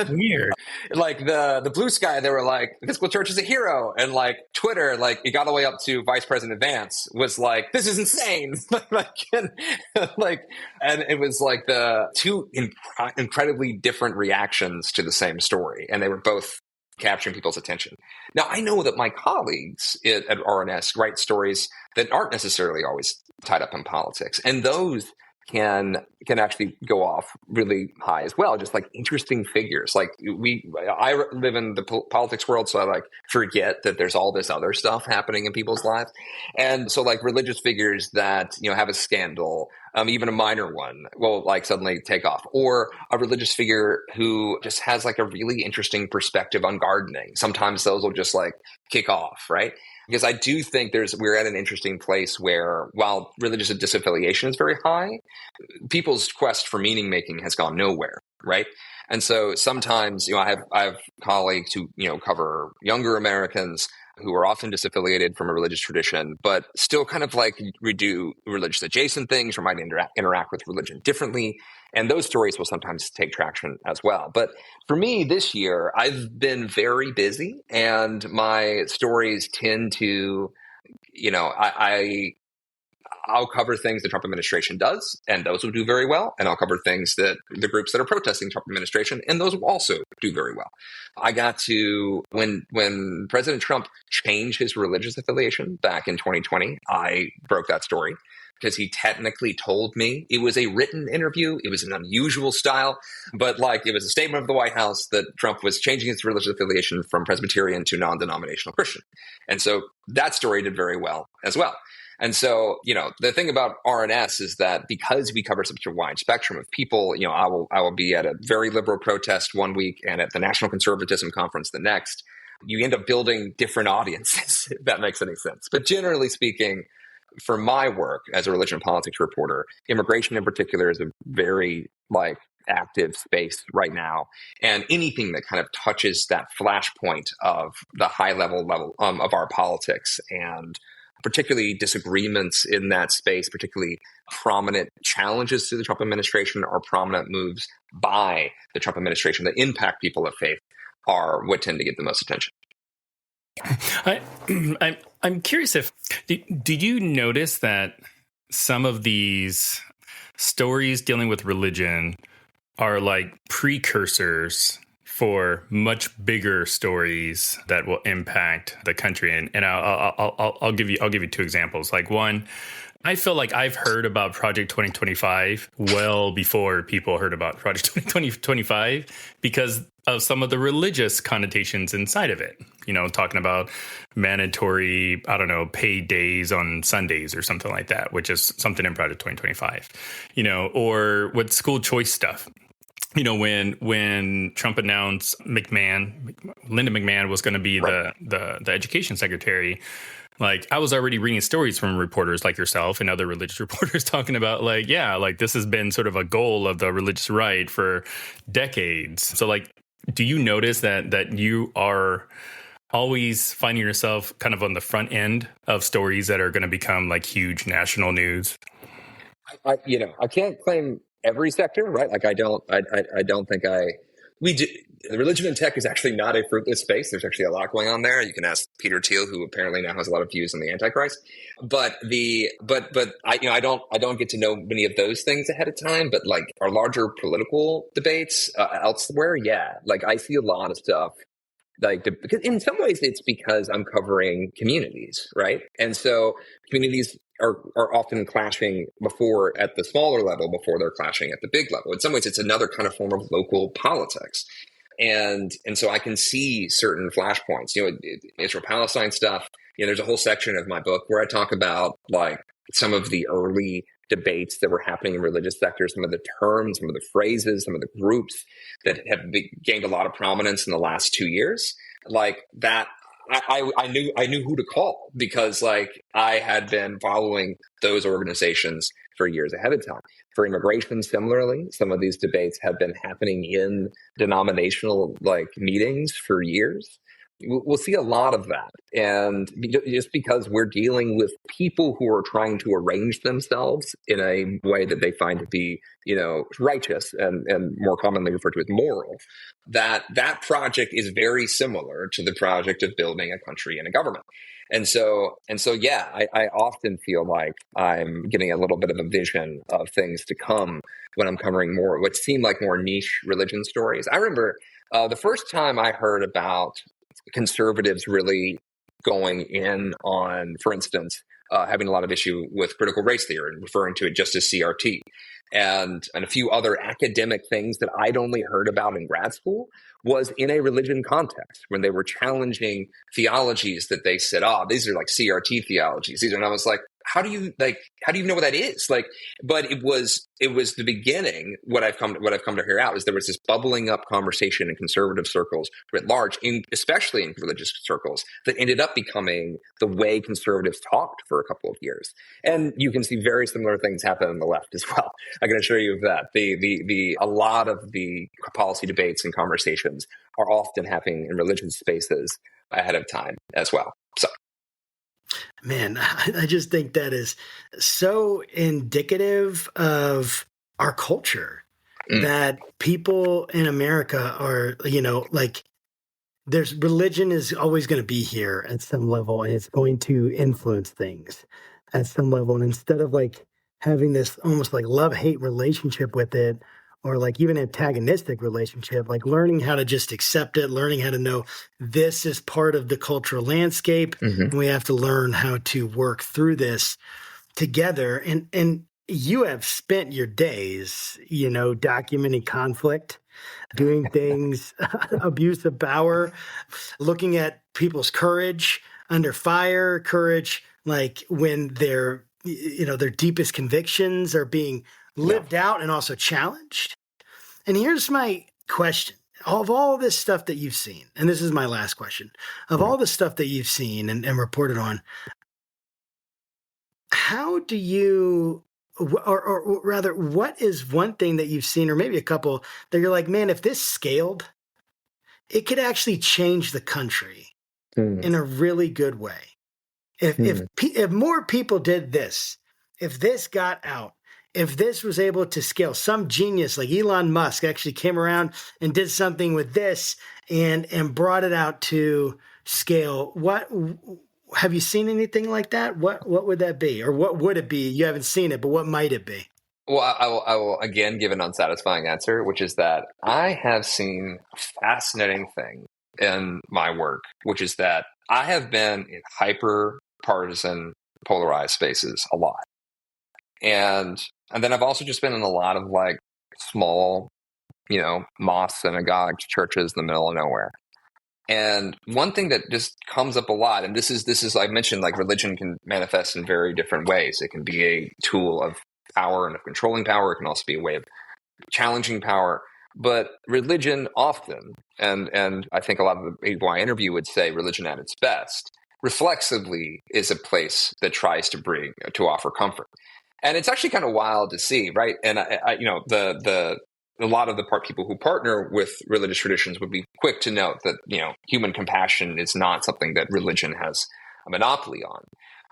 weird. Like the Blue Sky, they were like, Episcopal Church is a hero. And like Twitter, like it got all the way up to Vice President Vance was like, this is insane. and it was like the two incredibly different reactions to the same story. And they were both capturing people's attention. Now, I know that my colleagues at RNS write stories that aren't necessarily always tied up in politics. And those can actually go off really high as well, just like interesting figures. Like I live in the politics world, so I like forget that there's all this other stuff happening in people's lives. And so like religious figures that, have a scandal, even a minor one, will like suddenly take off. Or a religious figure who just has like a really interesting perspective on gardening. Sometimes those will just like kick off, right? Because I do think we're at an interesting place where while religious disaffiliation is very high, people's quest for meaning making has gone nowhere, right? And so sometimes, I have colleagues who, cover younger Americans who are often disaffiliated from a religious tradition, but still kind of like do religious adjacent things or might interact with religion differently. And those stories will sometimes take traction as well. But for me this year, I've been very busy and my stories tend to, I'll cover things the Trump administration does, and those will do very well. And I'll cover things that the groups that are protesting Trump administration, and those will also do very well. I got to, when President Trump changed his religious affiliation back in 2020, I broke that story because he technically told me it was a written interview. It was an unusual style, but like it was a statement of the White House that Trump was changing his religious affiliation from Presbyterian to non-denominational Christian. And so that story did very well as well. And so, the thing about RNS is that because we cover such a wide spectrum of people, I will be at a very liberal protest one week and at the National Conservatism Conference the next. You end up building different audiences, if that makes any sense. But generally speaking, for my work as a religion and politics reporter, immigration in particular is a very active space right now. And anything that kind of touches that flashpoint of the high level of our politics and particularly disagreements in that space, particularly prominent challenges to the Trump administration or prominent moves by the Trump administration that impact people of faith are what tend to get the most attention. I'm curious if, did you notice that some of these stories dealing with religion are like precursors for much bigger stories that will impact the country? And I'll give you 2 examples. Like one, I feel like I've heard about Project 2025 well before people heard about Project 2025 because of some of the religious connotations inside of it. You know, talking about mandatory, I don't know, paid days on Sundays or something like that, which is something in Project 2025, you know, or with school choice stuff. You know, when Trump announced Linda McMahon was going to be the education secretary, like I was already reading stories from reporters like yourself and other religious reporters talking about like, yeah, like this has been sort of a goal of the religious right for decades. So like, do you notice that you are always finding yourself kind of on the front end of stories that are going to become like huge national news? I can't claim every sector, right? Like I don't think we do. The religion and tech is actually not a fruitless space. There's actually a lot going on there. You can ask Peter Thiel, who apparently now has a lot of views on the Antichrist. But I don't get to know many of those things ahead of time. But like our larger political debates elsewhere, yeah, like I see a lot of stuff. Like because in some ways it's because I'm covering communities, right? And so communities are often clashing before at the smaller level before they're clashing at the big level. In some ways, it's another kind of form of local politics. And so I can see certain flashpoints, you know, Israel-Palestine stuff. You know, there's a whole section of my book where I talk about like some of the early debates that were happening in religious sectors, some of the terms, some of the phrases, some of the groups that have gained a lot of prominence in the last 2 years. Like that, I knew who to call because like I had been following those organizations for years ahead of time. For immigration, similarly, some of these debates have been happening in denominational like meetings for years. We'll see a lot of that. And just because we're dealing with people who are trying to arrange themselves in a way that they find to be, you know, righteous and more commonly referred to as moral, that project is very similar to the project of building a country and a government. And so, yeah, I often feel like I'm getting a little bit of a vision of things to come when I'm covering more, what seem like more niche religion stories. I remember the first time I heard about conservatives really going in on, for instance, having a lot of issue with critical race theory and referring to it just as CRT and a few other academic things that I'd only heard about in grad school was in a religion context when they were challenging theologies that they said, these are like CRT theologies. And I was like, how do you know what that is? Like, but it was the beginning. What I've come to hear out is there was this bubbling up conversation in conservative circles writ large, especially in religious circles, that ended up becoming the way conservatives talked for a couple of years. And you can see very similar things happen on the left as well. I can assure you of that. A lot of the policy debates and conversations are often happening in religious spaces ahead of time as well. So. Man, I just think that is so indicative of our culture that people in America are, you know, like there's religion is always going to be here at some level and it's going to influence things at some level. And instead of like having this almost like love-hate relationship with it, or like even antagonistic relationship, like learning how to just accept it, learning how to know this is part of the cultural landscape. And we have to learn how to work through this together. And you have spent your days, you know, documenting conflict, doing things, abuse of power, looking at people's courage under fire, courage, like when their deepest convictions are being lived out and also challenged. And here's my question. Of all this stuff that you've seen, and this is my last question, of all the stuff that you've seen and reported on, how do you, or rather, what is one thing that you've seen, or maybe a couple, that you're like, man, if this scaled, it could actually change the country in a really good way. If more people did this, if this got out, if this was able to scale, some genius like Elon Musk actually came around and did something with this and brought it out to scale, what have you seen anything like that? What would that be? Or what would it be? You haven't seen it, but what might it be? Well, I will again give an unsatisfying answer, which is that I have seen a fascinating thing in my work, which is that I have been in hyper partisan polarized spaces a lot. And then I've also just been in a lot of like small, mosques, synagogues, churches in the middle of nowhere. And one thing that just comes up a lot, and this is I mentioned, like, religion can manifest in very different ways. It can be a tool of power and of controlling power. It can also be a way of challenging power. But religion often, and I think a lot of the people I interview would say religion at its best, reflexively is a place that tries to offer comfort. And it's actually kind of wild to see, right? And a lot of the people who partner with religious traditions would be quick to note that, human compassion is not something that religion has a monopoly on.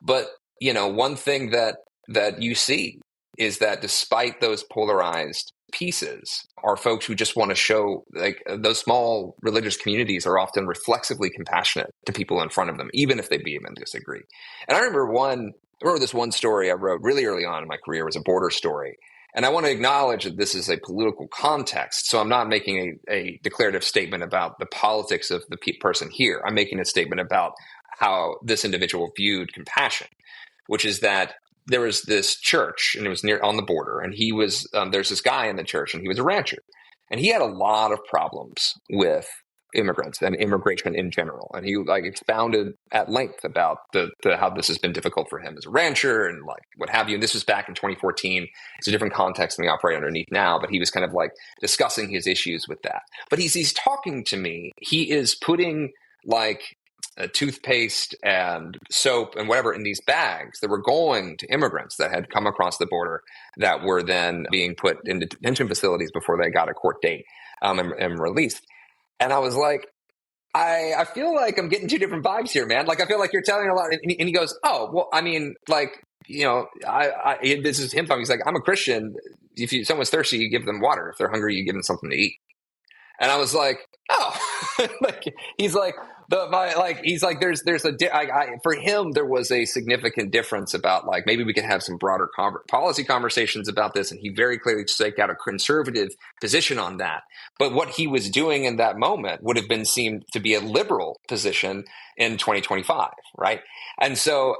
But, one thing that you see is that despite those polarized pieces, are folks who just want to show, like, those small religious communities are often reflexively compassionate to people in front of them, even if they even disagree. And I remember this one story I wrote really early on in my career was a border story. And I want to acknowledge that this is a political context. So I'm not making a declarative statement about the politics of the person here. I'm making a statement about how this individual viewed compassion, which is that there was this church, and it was near on the border, and he was there's this guy in the church, and he was a rancher, and he had a lot of problems with immigrants and immigration in general, and he expounded at length about how this has been difficult for him as a rancher and what have you. And this was back in 2014. It's a different context than we operate underneath now, but he was kind of discussing his issues with that. But he's talking to me. He is putting toothpaste and soap and whatever in these bags that were going to immigrants that had come across the border that were then being put into detention facilities before they got a court date and released. And I was like, I feel like I'm getting two different vibes here, man. I feel like you're telling a lot. And he goes, oh, well, I mean, this is him talking. He's like, I'm a Christian. If someone's thirsty, you give them water. If they're hungry, you give them something to eat. And I was like, oh, he's like, for him, there was a significant difference about maybe we could have some broader policy conversations about this. And he very clearly staked out a conservative position on that. But what he was doing in that moment would have been seemed to be a liberal position in 2025, right? And so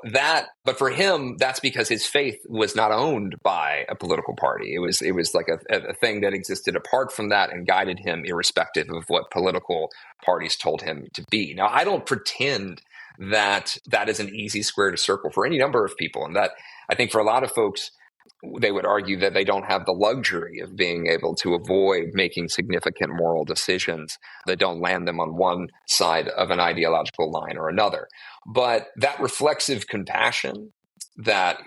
but for him, that's because his faith was not owned by a political party. It was like a thing that existed apart from that and guided him irrespective of what political parties told him to be. Now, I don't pretend that is an easy square to circle for any number of people. And that I think for a lot of folks, they would argue that they don't have the luxury of being able to avoid making significant moral decisions that don't land them on one side of an ideological line or another. But that reflexive compassion,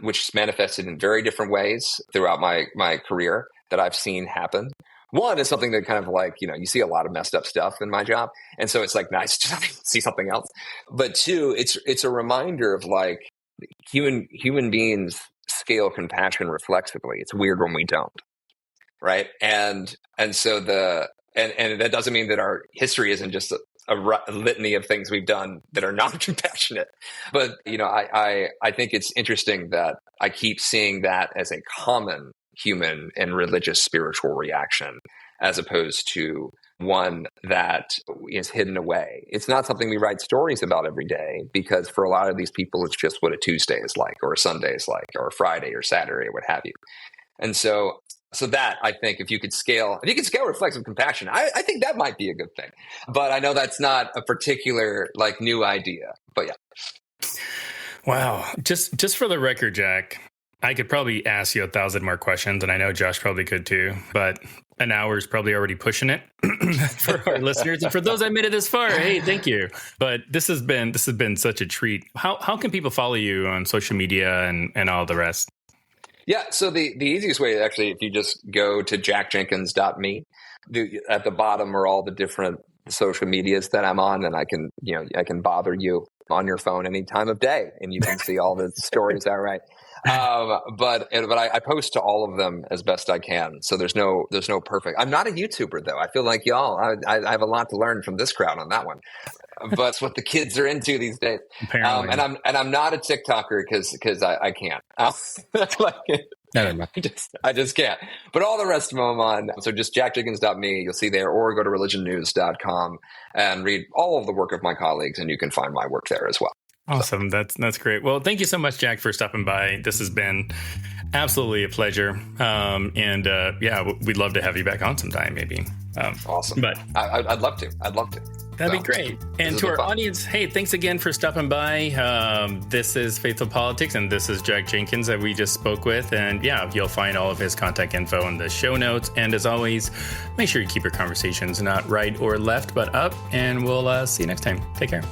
which is manifested in very different ways throughout my career that I've seen happen. One is something that kind of you see a lot of messed up stuff in my job. And so it's nice to see something else. But two, it's a reminder of human beings scale compassion reflexively. It's weird when we don't, right? And so and that doesn't mean that our history isn't just a litany of things we've done that are not compassionate. But I think it's interesting that I keep seeing that as a common human and religious spiritual reaction, as opposed to one that is hidden away. It's not something we write stories about every day, because for a lot of these people, it's just what a Tuesday is like, or a Sunday is like, or a Friday or Saturday, or what have you. And so that, I think, if you could scale reflexive compassion, I think that might be a good thing. But I know that's not a particular new idea. But yeah. Wow. Just for the record, Jack, I could probably ask you 1,000 more questions, and I know Josh probably could too, but an hour is probably already pushing it for our listeners. And for those that made it this far, hey, thank you. But this has been such a treat. How can people follow you on social media and all the rest? Yeah, so the easiest way, actually, if you just go to jackjenkins.me, at the bottom are all the different social medias that I'm on, and I can bother you on your phone any time of day, and you can see all the stories I write. But I post to all of them as best I can. So there's no perfect. I'm not a YouTuber though. I feel like y'all. I have a lot to learn from this crowd on that one. But it's what the kids are into these days. Apparently. And I'm not a TikToker because I can't. I just can't. But all the rest of them I'm on. So just jackjenkins.me, you'll see there, or go to religionnews.com and read all of the work of my colleagues, and you can find my work there as well. Awesome. That's great. Well, thank you so much, Jack, for stopping by. This has been Absolutely a pleasure. We'd love to have you back on sometime, maybe. Awesome. But I'd love to. That'd be great. And to our audience, hey, thanks again for stopping by. This is Faithful Politics, and this is Jack Jenkins that we just spoke with. And you'll find all of his contact info in the show notes. And as always, make sure you keep your conversations not right or left, but up. And we'll see you next time. Take care.